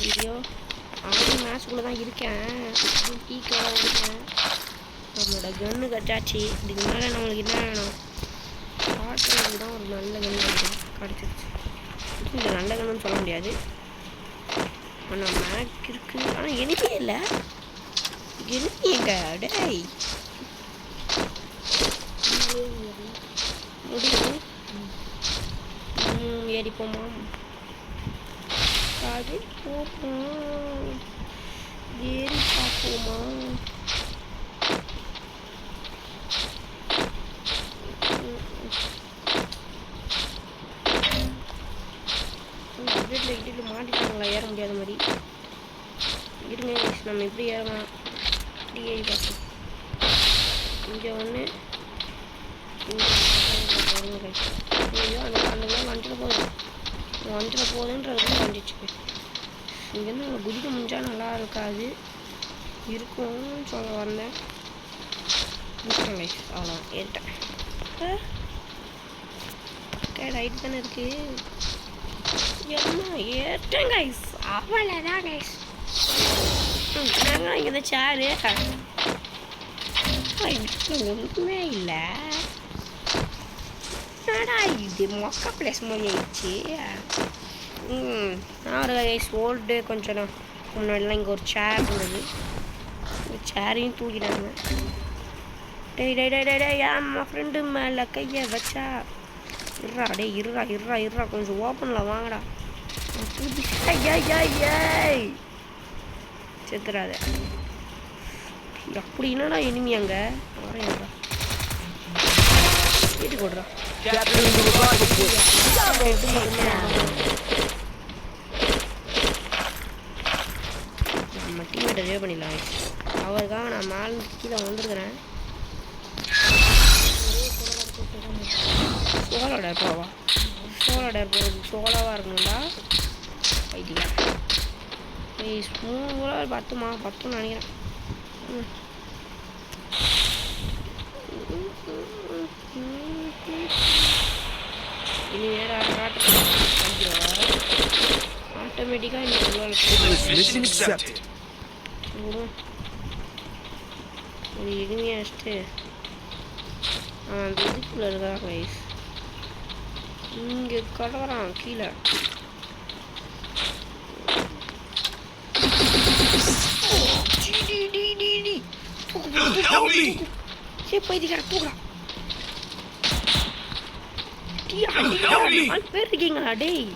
Video. ஆனால் மேட்ச்குள்ளே தான் இருக்கேன். டீக்காக இருக்கேன். நம்மளோட கன்று கட்டாச்சு. இதுக்கு மேலே நம்மளுக்கு என்ன வேணும்? ஷார்ட் தான் ஒரு நல்ல கன்று கிடச்சிருச்சு. இது நல்ல கன்றுன்னு சொல்ல முடியாது. ஆனால் மேக் இருக்குது. ஆனால் எனிமே இல்லை. எனிமே எங்க டேய் முடியும். ஏறிப்போமா? அது போப்போம். ஏறி பார்ப்போமா? இதில் மாட்டிட்டாங்களா ஏற முடியாத மாதிரி? இருங்க நம்ம எப்படி ஏறலாம்? இப்படி ஏறி பார்ப்போம். இங்கே ஒன்று ஐயோ அந்த வந்துட்டு போகுதுன்றது வந்துச்சு. இங்கேருந்து நம்ம குதிக்க முடிஞ்சால் நல்லா இருக்காது. இருக்கும்னு சொல்ல வந்தேன். அவ்வளோ ஏறிட்டேன். ரைட் தானே இருக்கு. என்ன ஏறிட்டேன் கைஸ். அவ்வளோதான் கைஸ். இங்கே இந்த சேரு ஒன்றுமே இல்லை. என்னடா இது மொக்க பிளேஸ் மாதிரி ஆயிடுச்சு. நான் ஒரு கைஸ் ஓல்டு கொஞ்சம் முன்னாடிலாம் இங்கே ஒரு சேர் இருந்தது. இந்த சேரையும் தூக்கிட்டாங்க. டேய் டேய் டேய் டேய் என் ஃப்ரெண்டு மேலே கையை வச்சா இருறா. டே இருறா கொஞ்சம் ஓப்பனில் வாங்கடா. ஏய் செத்துறாத. அப்படி என்னடா இனிமே அங்கே வரேன்டா. வீட்டு கொடுறா. நம்ம டீமேட்டை ரிவே பண்ணிடலாம். அவருக்காக நான் மேலே கீழே வந்துருக்கிறேன். சோலோ டேர் போவா. சோலோ டேர் போகிறது சோலோவாக இருக்கணும்டா. ஐடியா ஸ்மூலாக பத்துன்னு நினைக்கிறேன். இனி வேற ஆட்டோமேட்டிக்காக ஒரு எளிமையாக வச்சுட்டு அந்த இதுக்குள்ளே இருக்கிறான் வயசு. இங்கே கடவுறான் கீழே. பேர் இருக்கீங்களா? டேய்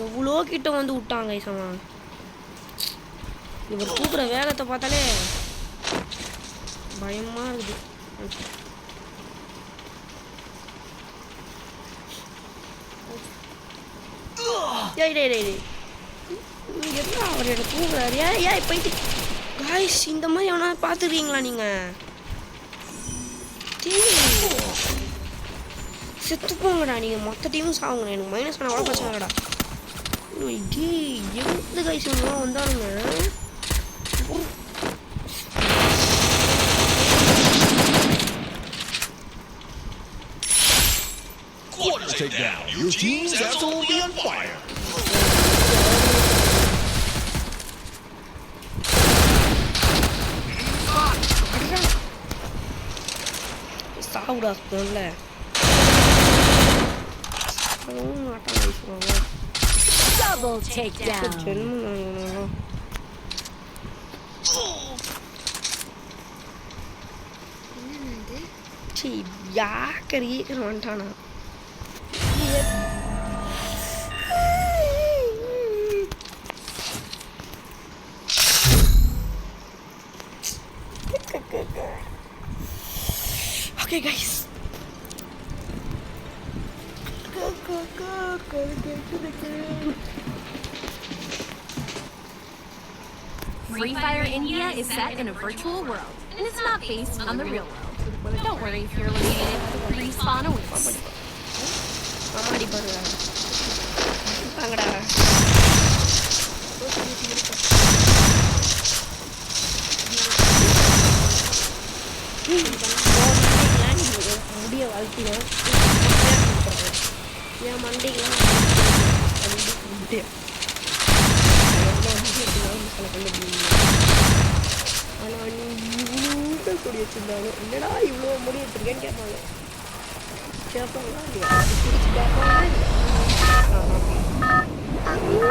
எவ்வளோ கிட்ட வந்து விட்டாங்க. இவர் தூக்குற வேகத்தை பார்த்தாலே பயமா இருக்குது. என்ன அவர் என்ன தூக்குறாரு? ஏன் போயிட்டு காய்ஸ் இந்த மாதிரி எவனா பார்த்துருக்கீங்களா நீங்கள்? செத்து போங்கடா நீங்கள். மொத்த டீமும் சாவுங்கண்ணா. எனக்கு மைனஸ் பண்ண கூட பிரச்சனை இல்லைடா. எந்த guys வந்தாலுங்க Take down. Your team's absolutely on fire. சாவுடா சொல்ல. Double takedown. யாக்கறி வந்துட்டானா? Okay guys. Free Fire India is set in a virtual world, and it's not based on the real world. Don't worry if you're eliminated, respawn awaits. Mamadi parla. Pangada. முடிய அழுத்தினேன் என் மண்டைக்கெலாம் ஆனால் நீ இவ்வளோ கொடி வச்சுருந்தாங்க என்னடா இவ்வளோ முடி வச்சுருக்கேன்னு கேட்பாங்க கேட்பாங்களா இல்லையா கேட்பாங்களா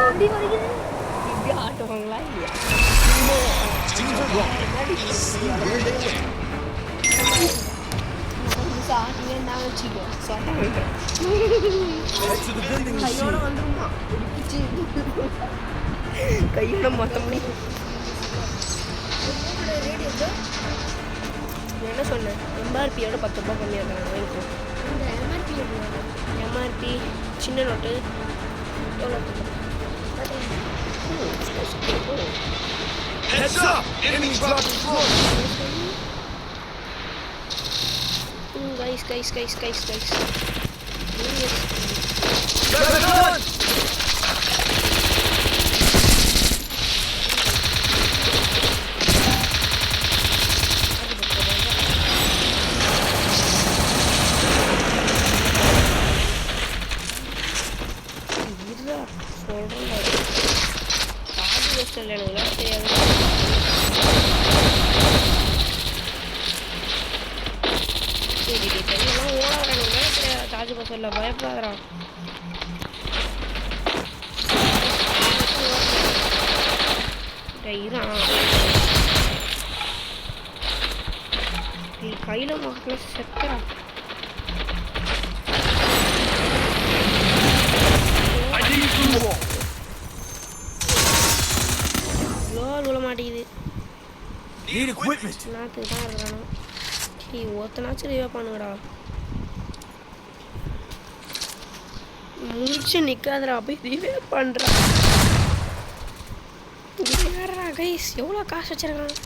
இப்படி வருகிறது இப்படி ஆட்டுவாங்களா இல்லையா Teams are wrong. ஆட்டுவே நான் வச்சுக்கோ சொட்டாங்க Head to the vending கையோட machine. வந்துருமா பிடிச்சி கையோட மொத்தம் என்ன சொன்னேன் எம்ஆர்பியோட 10 ரூபா கம்மியாக இருக்காங்க வாங்கிக்கோ எம்ஆர்பி சின்ன நோட்டு எவ்வளோ Heads up! Enemy dropping floor. guys. Grab a gun! சொல்ல பயப்படாதடா நீ கையில மக்கள் செத்துறா விழ மாட்டேங்குது நாத்துக்கு தான் இருக்கிறானோ ஒருத்தனாச்சும் ரிவே பண்ணுங்கடா முடிச்சு நிற்காதடா போய் ரிவே பண்ணுறா யாரா கைஸ் எவ்வளோ காசு வச்சிருக்கான்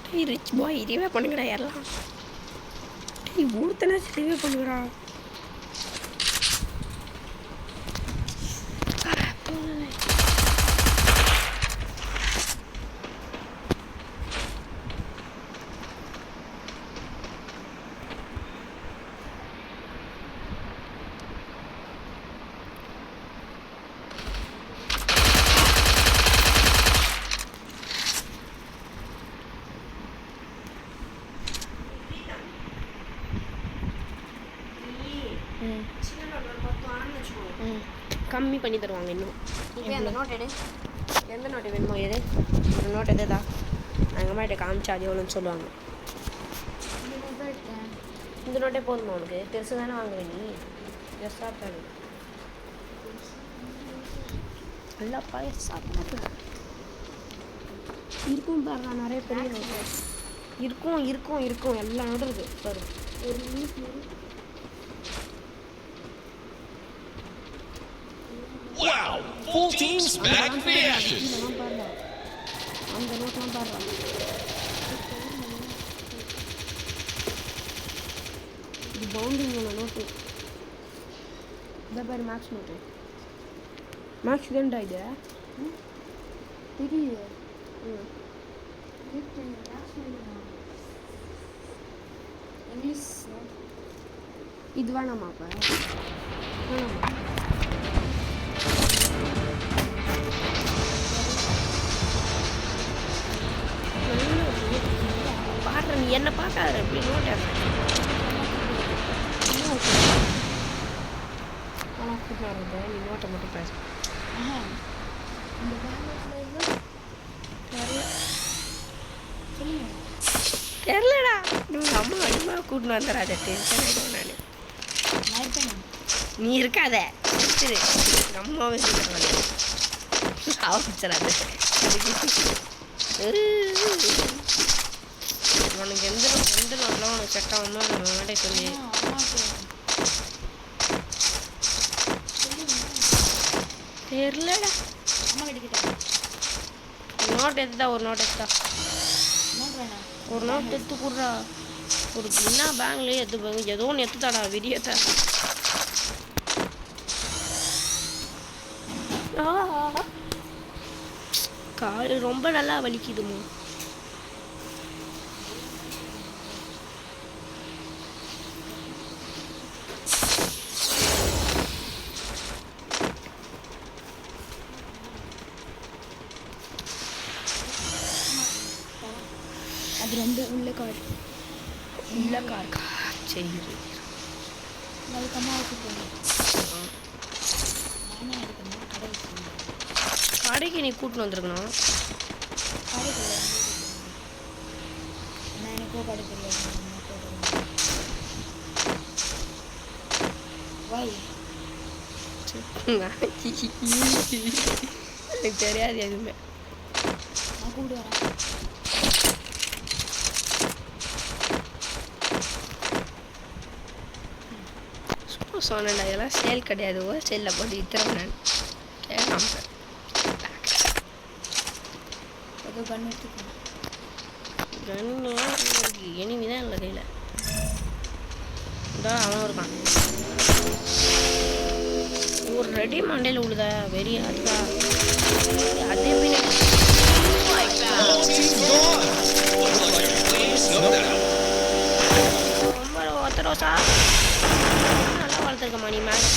டேய் ரிச் பாய் ரிவே பண்ணுங்கடா யாரெல்லாம் டேய் ஒருத்தனாச்சும் ரிவே பண்ணுங்கடா கம்மி பண்ணி தருவாங்க இன்னும் அந்த நோட் எடு எந்த நோட்டு வேணுமோ எது அந்த நோட் எதுதா எங்கள் அம்மாட்ட காமிச்சா அது எவ்வளோன்னு சொல்லுவாங்க இந்த நோட்டே போதுமா உனக்கு பெருசு தானே வாங்குவேன் நீ பெருசாக இருக்காது நல்லா பழசாக இருக்கும் பாருங்க நிறைய பெரிய நோட்டு இருக்கும் எல்லா நோட்டும் இருக்குது பாரு ஒரு Wow! Full teams back to the action. அந்த நோட்லாம் பாருங்க இது பவுண்டிங் நோட்டு இந்த பாரு மேக்ஸ் நோட்டு மேக்ஸ் தான்டா இது தெரியுது இங்கிலீஷ் இது வேணாமா அப்போ வேணாமா பாடுற நீ என்ன பார்க்காத எப்படி நோட்டை நீ நோட்டை மட்டும் பேச தெரிலடா நீங்கள் அம்மா அதிகமாக கூட்டின்னு வந்துடாத டென்ஷன் ஆகிடும் நான் நீ இருக்காத சரி அம்மாவே ஆரம்பிச்சிடாத உனக்கு எந்த நோட்டெலாம் உனக்கு செட் ஆகுமோ அந்த நோட்டை சொல்லி தெரிலடா அம்மா கிட்ட நோட் எடுத்துட்டா ஒரு நோட் எடுத்தா ஒரு நோட் எடுத்து கொடுறா ஒரு என்ன பேங்க்லேயே எடுத்து ஏதோ ஒன்று எடுத்துட்டாடா விடியத்தை கால் ரொம்ப நல்லா வலிக்குதுமா கார் உள்ள கார் சரி அதுக்கு அம்மா வச்சு போகணும். நானே எடுக்கணும் கடை வச்சு கடைக்கு நீ கூட்டின்னு வந்திருக்கணும். கடை கிடையாது. நான் எனக்கோ கடை தெரியாது. வாய் எனக்கு தெரியாது எதுவுமே. நான் கூப்பிட்டு வரேன். சும்மா சொன்னேன்டா, இதெல்லாம் சேல் கிடையாது. ஹோல்சேலில் போட்டு விற்கிறேன் நான். கேட்காம ஏதோ கண் எடுத்துக்கணும். கண்ணு எனிமி தான் இல்லை கையில். இதான் அவன் இருக்கான். ஒரு ரெடி மண்டையில் விழுதா வெறி அதுக்கா அதே ரொம்ப ஒத்தரோசா நல்லா வளர்த்துருக்கம்மா நீ மேலே.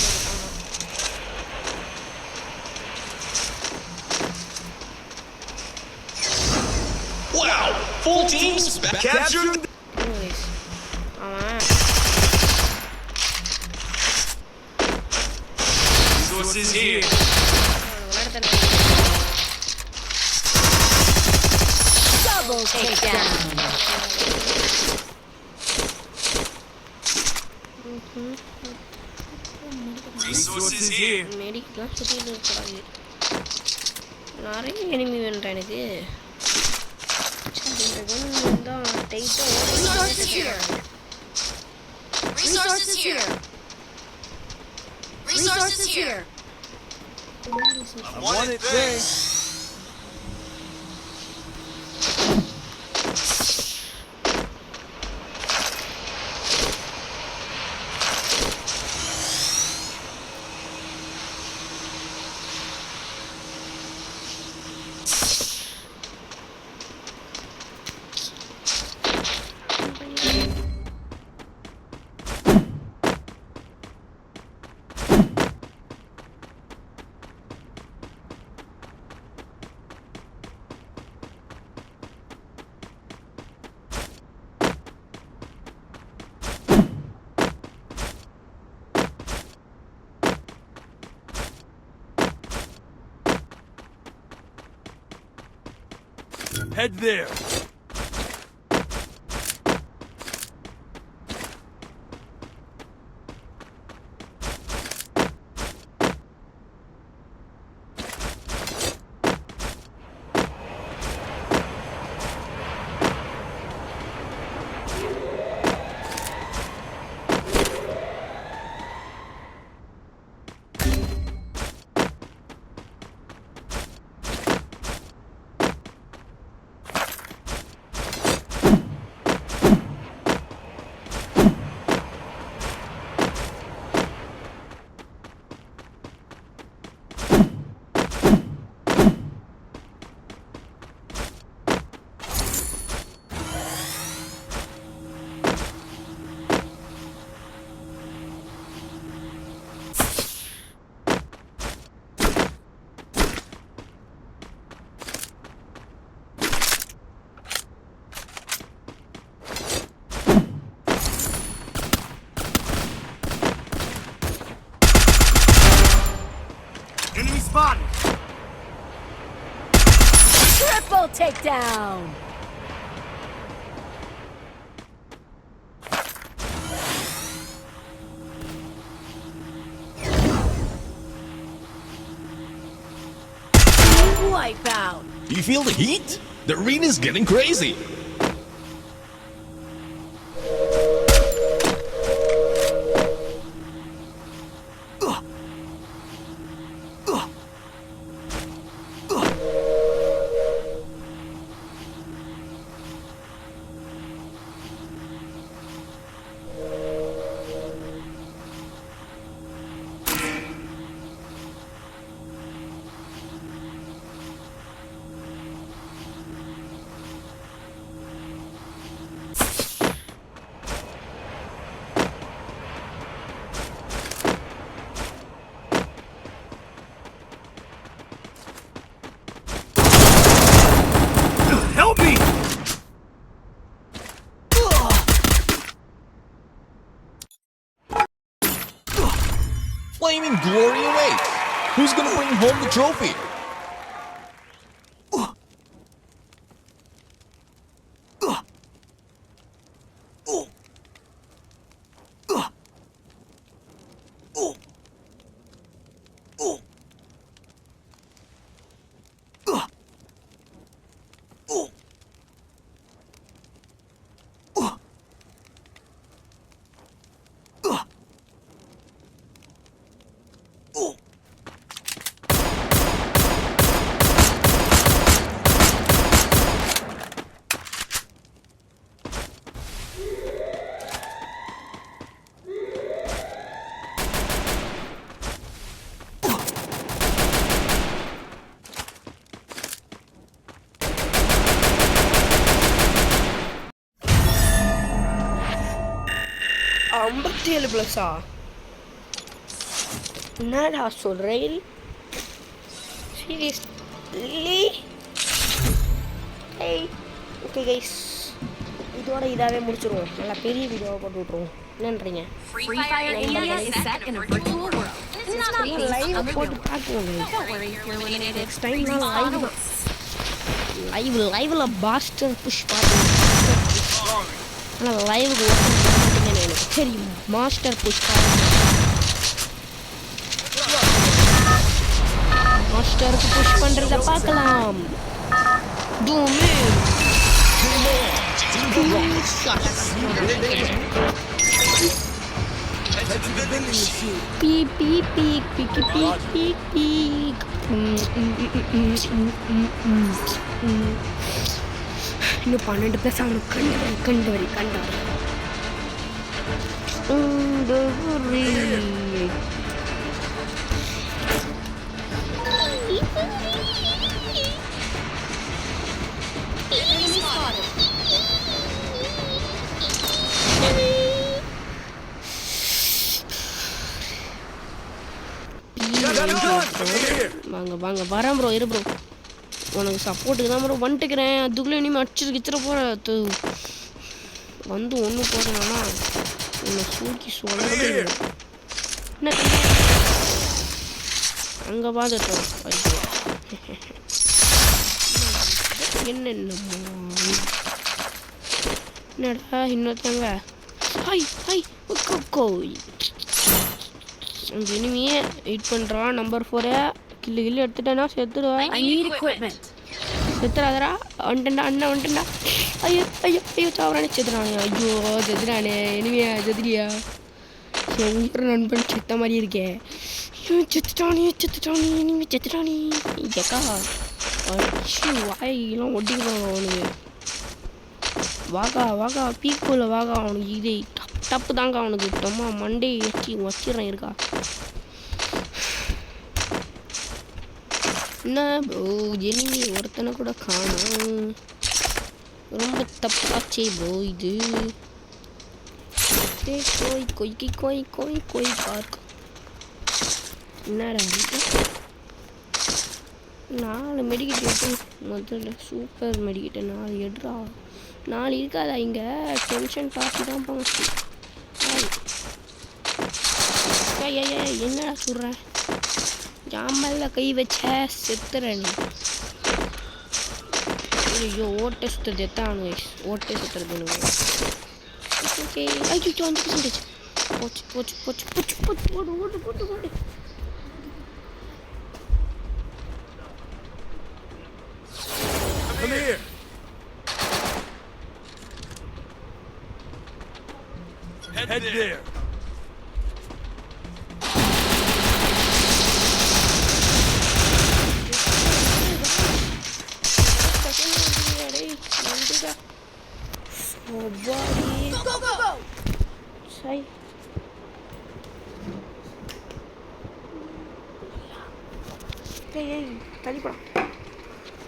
Wow! Full teams captured. அவன் Resources here. Double takedown. Resources here. மெடிக்கெலாம் சுற்றிட்டு இருக்கக்கூடாது. நிறைய எனிமி வேணும்டா எனக்கு. Resources here. Resources here. Resources here. I want it there. Head there. Enemy spotted. Triple takedown. Wipeout. You feel the heat? The arena's getting crazy. Flaming glory awaits. Who's gonna bring home the trophy? ஐம்பத்தேழு ப்ளஸ்ஸா? என்னடா சொல்கிறேன்? Seriously? Okay guys, இதோட இதாகவே முடிச்சிருவோம். நல்லா பெரிய வீடியோவை போட்டு விட்ருவோம். என்னன்றீங்க? Free Fire India is set in a virtual world. And it's not based live on the real போட்டு world. பார்க்குவோம். Don't worry if you're eliminated. Next டைம்லாம் Respawn awaits. லைவில் பாஸ்டர் புஷ் பார்த்து ஆனால் லைவுக்கு எனக்கு தெரியும். மாஸ்டர் புஷ் மாஸ்டருக்கு புஷ் பண்ணுறத பார்க்கலாம். டூமு பீக் பீக் பீக் பீக் பீக் பீக் பீக். இன்னும் 12 ப்ளஸ் அவனுக்கு கண்டு வரி வாங்க வாங்க வரேன் ப்ரோ. இரு ப்ரோ, உனக்கு சப்போர்ட்டுக்கு தான் ப்ரோ வந்துட்டுக்கிறேன். அதுக்குள்ளே இனிமேல் அடிச்சிருக்கிச்சிட போகிற வந்து ஒன்று போடுறேன்னா உன்னை சூக்கி சொல்கிறது என்ன அங்கே பார்த்துட்டோம். என்னடா இன்னொருத்தங்க அந்த இனிமையே வெயிட் பண்ணுறான். நம்பர் 4 கில்லு எடுத்துட்டேன்னா செத்துடுவேன். செத்துறாதரா வந்துட்டா அண்ணன் வந்துட்டா. ஐயோ ஐயோ ஐயோ சாவரானே செத்துறானே. ஐயோ செத்துறானே. இனிமையா செத்துறியா? என் உயிர் நண்பன் செத்த மாதிரி இருக்கேன். ஐயோ செத்துட்டானே இனிமே செத்துட்டானே. ஏக்கா அச்சு வாயெல்லாம் ஒட்டிக்க போகிறாங்க அவனுக்கு. வாகா பீக்குள்ள வாகா அவனுக்கு இது டப்பு தாங்க அவனுக்கு. டம்மா மண்டே வச்சிடுறேன் இருக்கா. என்ன ப்ரோ எனிமி ஒருத்தனை கூட காணும். ரொம்ப தப்பாச்சே ப்ரோ இது. கோய் பார்க்க என்னடா 4 மெடிக்கிட்டு முதல்ல சூப்பர் மெடிக்கிட்ட 4 எடுறா. 4 இருக்காதா இங்கே? டென்ஷன் பார்த்து தான் போங்க. என்னடா சொல்கிற? ஜாம்பல்ல கை வச்ச செத்துறேன். ஐயோ ஓட்டை சுற்றுறது எத்தானு ஓட்டை சுற்றுறது. ஓகே ஐயோ 5% போச்சு. ஓடு. Come here. Head there. Go. Say. Hey, tadi pula.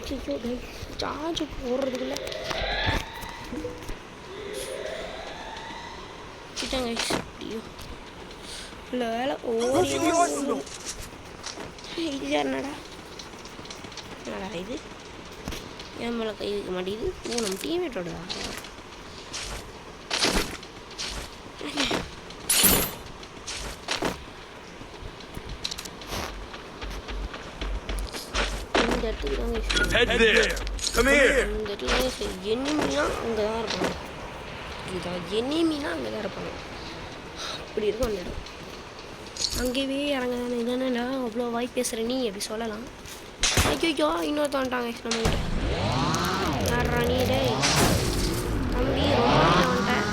Cikgu deh, charge போடுறதுக்குள்ள. சிட்டாங்க guys. ஐயோ. இல்ல ஓடி. இது என்னடா? இது என் மேலே கை வைக்க மாட்டேங்குது. ஓ நம்ம டீம்மேட்டோடதா? இடத்துக்கு தாங்க Head there. Come here. இந்த இடத்துல எனிமினா அங்கே தான் இருப்பாங்க. இதான் எனிமினா அங்கே தான் இருப்பாங்க. அப்படி இருக்கும் அந்த இடம். அங்கேயே இறங்க என்னென்னா அவ்வளோ வாய் பேசுகிற நீ அப்படி சொல்லலாம். ஐயோ இன்னொருத்த வந்துட்டாங்க நம்மகிட்ட. யாரா நீ டேய் தம்பி ரொம்ப வந்துட்டேன்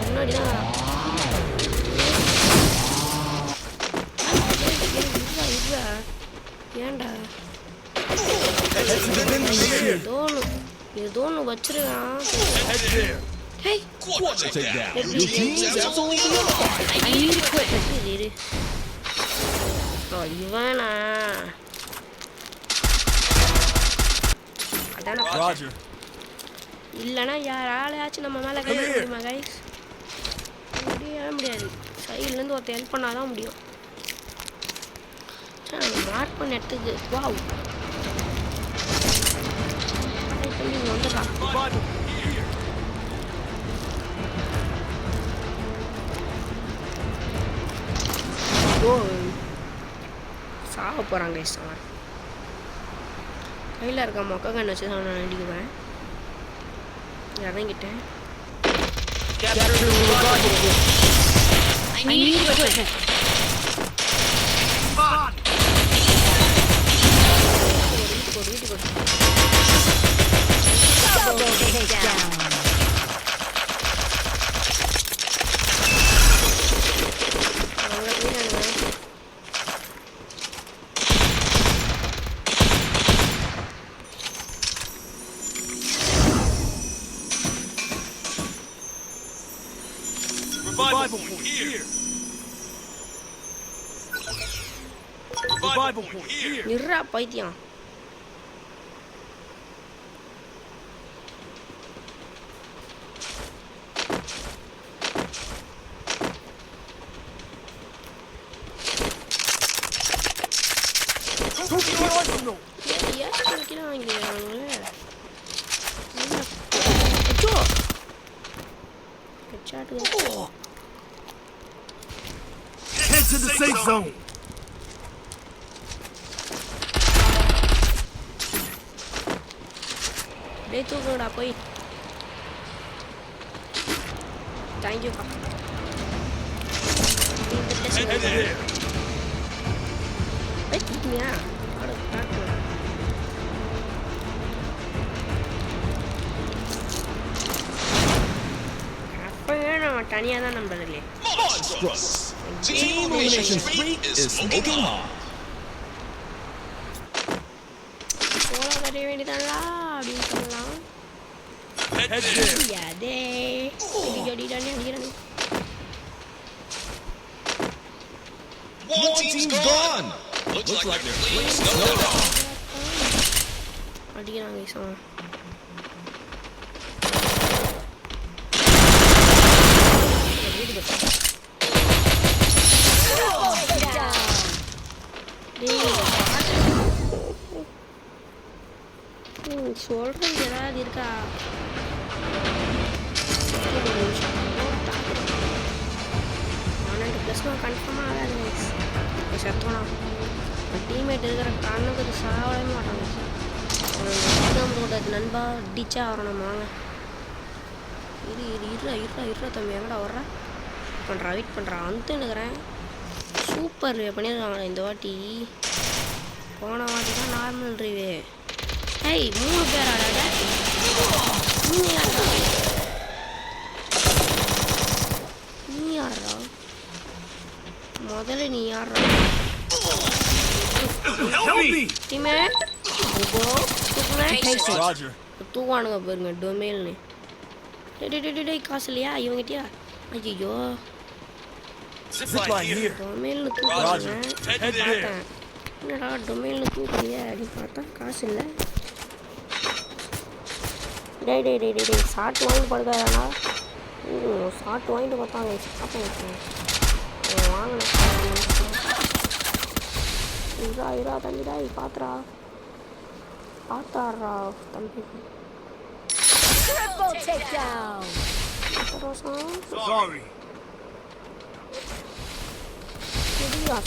முன்னாடி தான் ஏன்டா ஏதோ ஒன்று வச்சிருக்கான். Hey! Quadra takedown. Your team's absolutely alive. I need equipment. இவனா அதான Roger. இல்லைன்னா யாராலையாச்சும் நம்ம மேலே கை முடியுமா கைஸ்? முடியாது. சைட்லேருந்து ஒருத்தர் ஹெல்ப் பண்ணால் தான் முடியும். மார்க் பண்ண இடத்துக்கு வாவ் வந்துடா. சாக போகிறாங்க கைஸ். அவன் கையில் இருக்க மொக்க கண்ணு வச்சு தான் நான் அடிக்குவேன். இறங்கிட்டேன். I need equipment. Double takedown. Revival point here. Revival point here. நிறா பைத்தியம். Head to the safe zone. டேய் தூக்குடா போய். தேங்க்யூ பா. Head there. வெயிட்னியா அட பாத்து. அப்பவே நான் தனியா தான் நம்பறதுல. Monstrous. Team elimination streak is smoking hot. போடா வர வேண்டியதாடா அப்படி சொல்லலாம். Head there. யாதே இது ஜோடி தானே அடிக்கிறானே. One team's gone. Looks like they're playing snowball. அடிக்கிறாங்க சோ. சொல்றது ஏதாவது இருக்கா? கன்ஃபார்மாக ஆகாது செத்தோனா டீம்மேட் இருக்கிற காரணம் கொஞ்சம் சாவவே மாட்டாங்க. நம்மளோட நண்பா டிச்சா வரணும் வாங்க. இருறா தம்பி எங்கடா வர்ற பண்ணுறா வெயிட் பண்ணுறா வந்துன்னுக்கிறேன். சூப்பர் பண்ணியிருக்காங்க இந்த வாட்டி. போன வாட்டி தான் நார்மல் ரிவே. ஏய் 3 பேர் ஆடாட நீ யாரா முதல்ல நீ யாரா டீம்மேட் Roger. தூவானுங்க பாருங்க டொமேல்னு. டேய் காசு இல்லையா இவங்கிட்டியா? ஐயோ Zipline here. டொமேல்னு தூக்குறாங்க. பார்த்தேன் என்னடா டொமேல்னு தூக்குறியா அப்படின்னு பார்த்தா காசு இல்லை. டேய் ஷார்ட் வாங்கி படுக்காதா? ஷார்ட் வாங்கிட்டு பார்த்தாங்க சாப்பிட்டு வாங்கினேன். இரா தம்பிடா பார்த்தாடுறா தம்பி. Triple takedown. Sorry.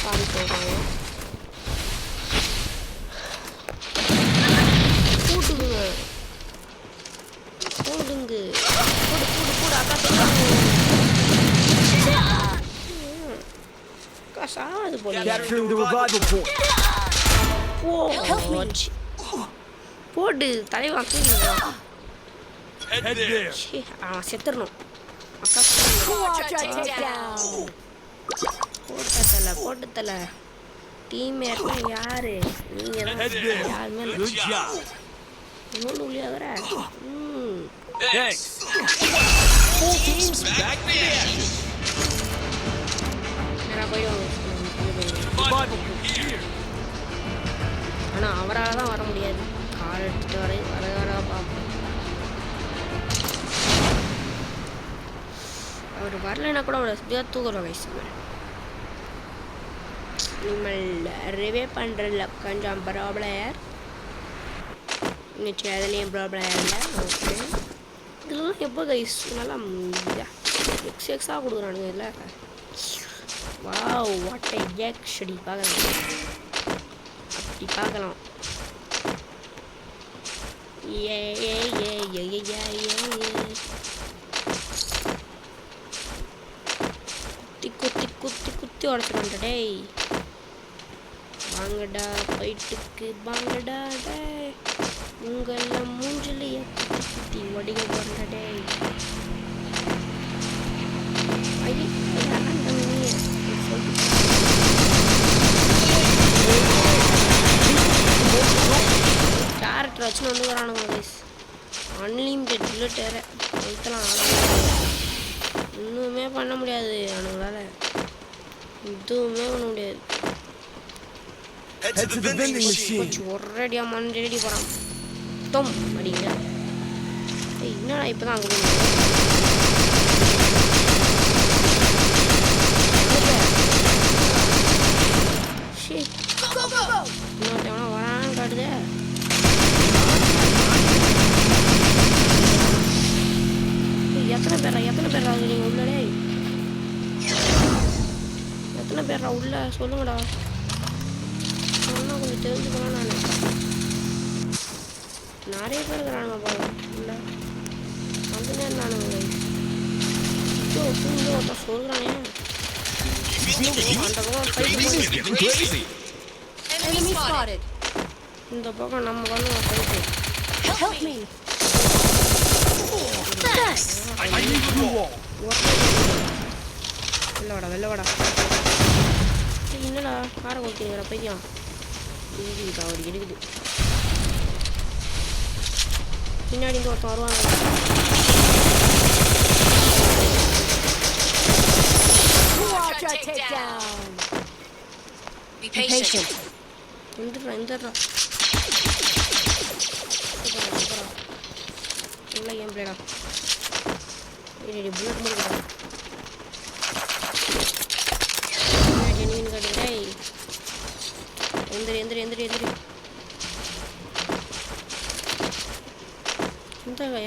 சாரி சொல்கிறாங்க. போடுங்க போடு போடு போடு அக்கா சொல்றாங்க அக்கா சாது போல Capturing the revival point. போச்சு போடு தலைவா தூக்கிடுறான் Head there. அவன் செத்துடணும் அக்கா போட்டு தலை டீம் யாரு நீங்க Head there. யாருமே Good job. எவ்வளோ உள்ளியாகிற Thanks. Full team's back in action. நேராக போயிடுவாங்க Revival here. ஆனால் அவரால் தான் வர முடியாது கால் எடுத்துட்டு வர பார்ப்போம் அவர் வரலைன்னா கூட அவரை எப்படியா தூக்குறோம் வயசு நீங்கள் ரிவே பண்ணுறதுல கொஞ்சம் ப்ராப்ளம் நிச்சயம் அதுலேயும் ப்ராப்ளம் இல்லை ஓகே இதெல்லாம் எப்போ கைஸ் நல்லா எக்ஸாக கொடுக்குறானுங்க இல்லை வாவ் வாட் எக்ஸ்டி பார்க்கலாம் அப்படி பார்க்கலாம் ஏ ஏ ஏ ஏ ஏ ஏ குத்தி குத்தி குத்தி உடச்சிட்டு டேய் வாங்கடா ஃபைட்டுக்கு வாங்கடா டேய் உங்களெல்லாம் மூஞ்சிலையே குத்தி குத்தி ஒடிக்க போறா டேய் ஐயே கேரக்டர் வச்சு வந்துக்கிறானுங்க கைஸ் அன்லிமிட்டெட் புல்லட் வேற வைத்தலாம் இன்னுமே பண்ண முடியாது அவனுங்களால எதுவுமே பண்ண முடியாது Head to the vending machine. கொஞ்சம் ஒரேடியாக மண்டடி போகிறான் தொம் அப்படிங்க என்னடா இப்போ தான் அங்கே இன்னொருத்தவனா வரான்னு காட்டுதே எத்தனை பேரா நீங்கள் உள்ளடே எத்தனை பேரா உள்ள சொல்லுங்கடா சொன்னா கொஞ்சம் தெரிஞ்சுக்கலாம் நான் நிறைய பேர் இருக்கிறானுங்க பாருங்க உள்ள வந்துனே இருந்தானுங்க ஒருத்தன் சொல்கிறானே அந்த பக்கம் This is getting crazy. Enemy spotted. இந்த பக்கம் நம்ம வந்து போயிட்டு Help me. I need you all. வெளில வாடா என்னடா காரை கொடுத்தீங்கிற பையன் இருக்குதுக்கா அவர் இருக்குது பின்னாடி இருந்து ஒருத்தன் வருவாங்க Be patient. எந்திரா நல்லா கேம் பிளேடா புல்லட் முடிக்கிறா ஜெனிவின் காட்டுங்க எந்திரி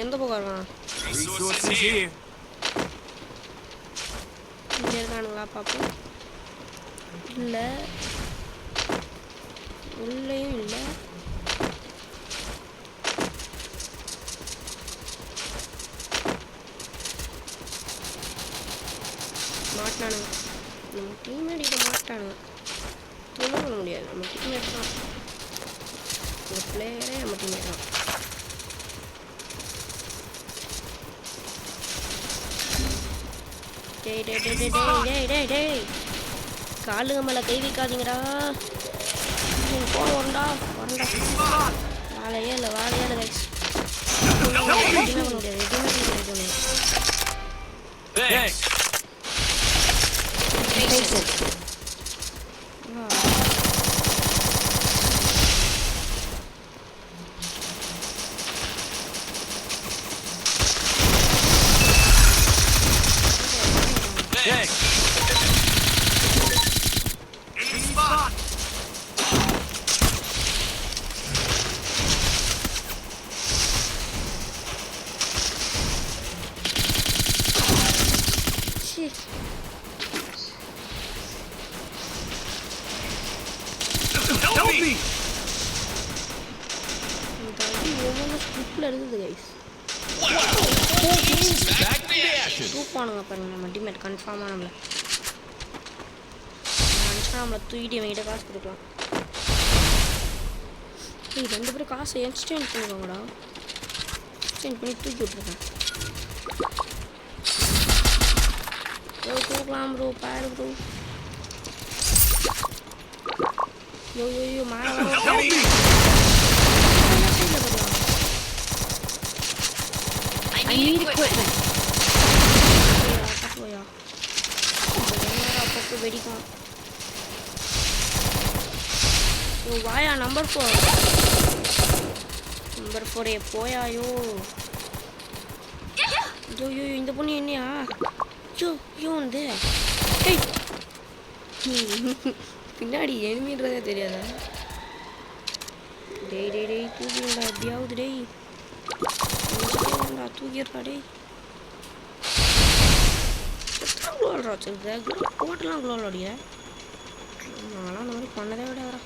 எந்த பக்கம் இருக்கான் Resources here. இங்கே இருக்கானுங்களா பார்ப்போம் இல்லை உள்ளேயும் இல்லை மாட்டானுங்க நம்ம டீம்மேட் மாட்டானுங்க ஒன்றும் பண்ண முடியாது நம்ம டீம்மேட் தான் இந்த பிளேயரே நம்ம டீம்மேட் தான் டேய் காலுங்க மேலே கை வைக்காதீங்கடா போன வரண்டா வாழையே இல்லை கைஸ் எதுவுமே பண்ண முடியாது எதுவுமே Thanks. Thanks. Spot. shit. Help me. இந்த அடி ஒவ்வொன்றும் ஸ்கிரிப்டில் இருந்தது கைஸ் Wow. தூக்குவானுங்க பாருங்க நம்ம டீம்மேட் கன்ஃபார்மாக நம்மளை நினச்சா நம்மளை தூக்கிட்டு இவங்கிட்ட காசு கொடுக்கலாம். ஏய் 2 பேரும் காசை எக்ஸ்சேஞ்ச் பண்ணிக்கோங்கடா. எக்ஸ்சேஞ்ச் பண்ணி தூக்கி விட்ருக்கேன். தூக்கலாம் ப்ரோ பாரு ப்ரோ. யோ மேலே Help me! I need equipment. அப்பப்போ வெடிக்கும். வாயா நம்பர் 4 போயாயோ. ஐயோ இந்த பொண்ணு என்னையா ஐயோ வந்து பின்னாடி எனிமின்றதே தெரியாதா? டேய் தூக்கிடா எப்படியாவது டேய் தூக்கிடுறா டேய். குளோல் வச்சுருக்க போட்டெல்லாம் குளோல் அடிய நான்லாம் அந்த மாதிரி பண்ணதே விடாதா.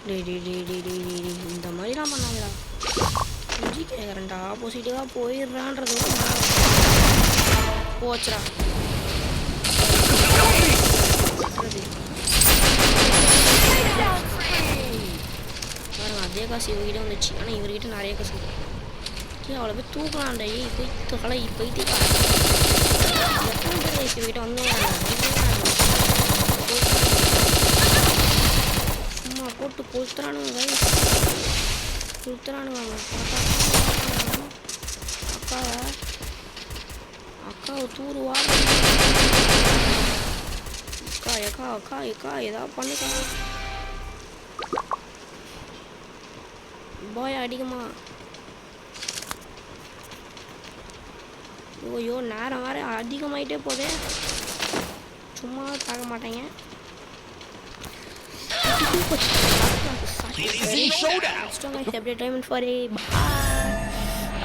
டேய் இந்த மாதிரிலாம் பண்ணாங்கடா. புரிஞ்சு கேட்குறேன்டா ஆப்போசிட்டிவாக போயிடுறான்றது போச்சுடா. பாருங்க அதே காசு இவர்கிட்ட வந்துச்சு. ஆனால் இவர்கிட்ட நிறைய காசு அவ்வளோ போய் தூக்கலாம்டா. போய் தொலை போயிட்டு எத்தனை பேர் இவர்கிட்ட வந்து சும்மா போட்டு கொளுத்துறானுங்க அக்காவை தூருவா. அக்கா ஏதாவது பண்ணுக்கா. பாய் அடிக்குமா? ஐயோ நேரம் வேறு அதிகமாகிட்டே போதே. சும்மா பார்க்க மாட்டேங்க.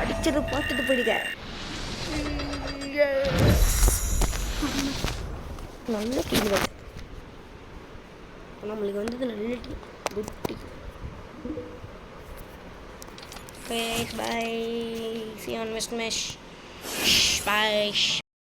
அடிச்சது பார்த்துட்டு போயிடுங்க. நல்ல டீம் நம்மளுக்கு வந்தது. நல்ல team good team. Bye. See you on next match. Bye.